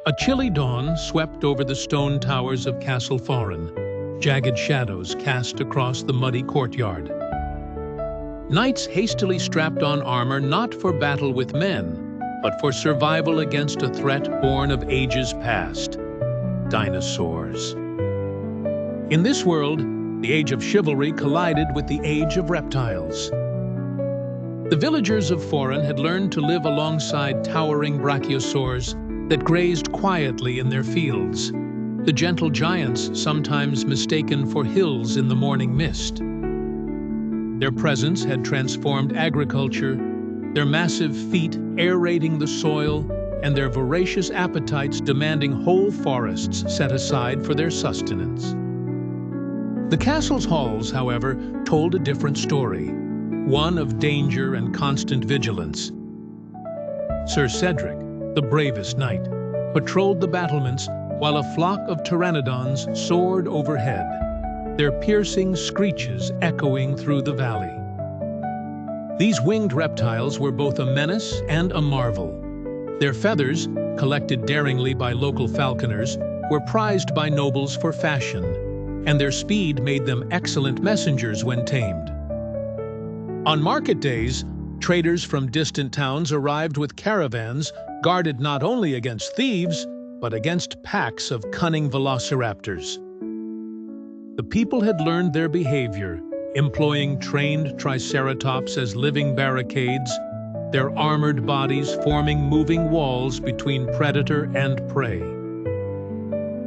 A chilly dawn swept over the stone towers of Castle Fauren, jagged shadows cast across the muddy courtyard. Knights hastily strapped on armor not for battle with men, but for survival against a threat born of ages past: dinosaurs. In this world, the Age of Chivalry collided with the Age of Reptiles. The villagers of Fauren had learned to live alongside towering brachiosaurs that grazed quietly in their fields, the gentle giants sometimes mistaken for hills in the morning mist. Their presence had transformed agriculture, their massive feet aerating the soil, and their voracious appetites demanding whole forests set aside for their sustenance. The castle's halls, however, told a different story, one of danger and constant vigilance. Sir Cedric, the bravest knight, patrolled the battlements while a flock of pteranodons soared overhead, their piercing screeches echoing through the valley. These winged reptiles were both a menace and a marvel. Their feathers, collected daringly by local falconers, were prized by nobles for fashion, and their speed made them excellent messengers when tamed. On market days, traders from distant towns arrived with caravans guarded not only against thieves, but against packs of cunning velociraptors. The people had learned their behavior, employing trained triceratops as living barricades, their armored bodies forming moving walls between predator and prey.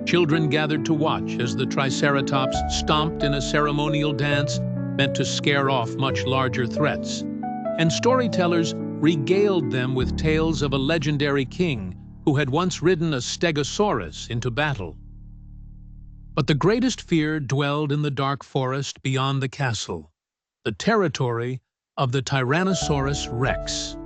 Children gathered to watch as the triceratops stomped in a ceremonial dance meant to scare off much larger threats, and storytellers regaled them with tales of a legendary king who had once ridden a stegosaurus into battle. But the greatest fear dwelled in the dark forest beyond the castle, the territory of the Tyrannosaurus rex.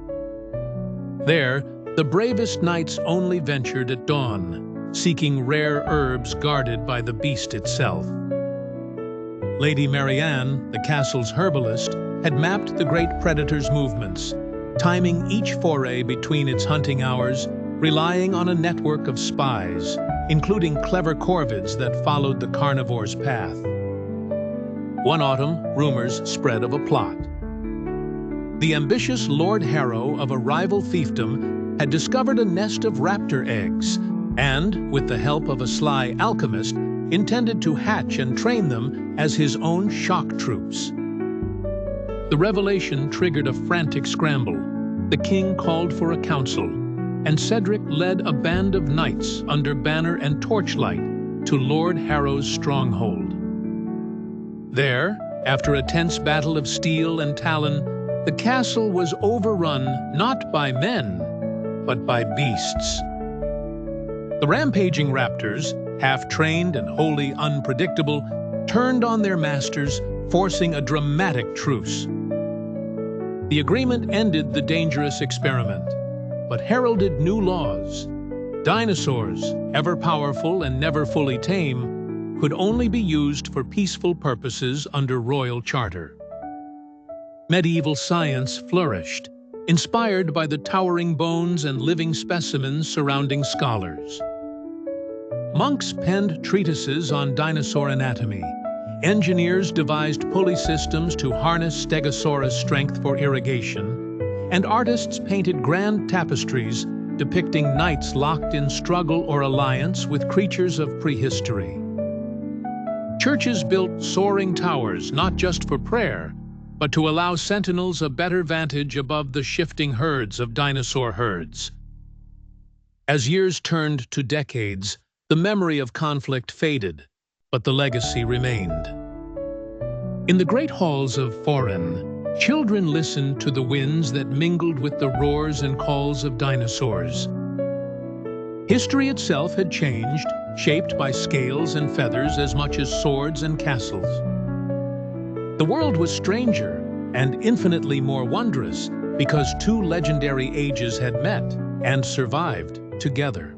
There, the bravest knights only ventured at dawn, seeking rare herbs guarded by the beast itself. Lady Marianne, the castle's herbalist, had mapped the great predator's movements, timing each foray between its hunting hours, relying on a network of spies, including clever corvids that followed the carnivore's path. One autumn, rumors spread of a plot. The ambitious Lord Harrow of a rival fiefdom had discovered a nest of raptor eggs and, with the help of a sly alchemist, intended to hatch and train them as his own shock troops. The revelation triggered a frantic scramble. The king called for a council, and Cedric led a band of knights under banner and torchlight to Lord Harrow's stronghold. There, after a tense battle of steel and talon, the castle was overrun not by men, but by beasts. The rampaging raptors, half-trained and wholly unpredictable, turned on their masters, forcing a dramatic truce. The agreement ended the dangerous experiment, but heralded new laws. Dinosaurs, ever powerful and never fully tame, could only be used for peaceful purposes under royal charter. Medieval science flourished, inspired by the towering bones and living specimens surrounding scholars. Monks penned treatises on dinosaur anatomy. Engineers devised pulley systems to harness Stegosaurus' strength for irrigation, and artists painted grand tapestries depicting knights locked in struggle or alliance with creatures of prehistory. Churches built soaring towers not just for prayer, but to allow sentinels a better vantage above the shifting herds of dinosaur herds. As years turned to decades, the memory of conflict faded, but the legacy remained. In the great halls of Fauren, children listened to the winds that mingled with the roars and calls of dinosaurs. History itself had changed, shaped by scales and feathers as much as swords and castles. The world was stranger and infinitely more wondrous because two legendary ages had met and survived together.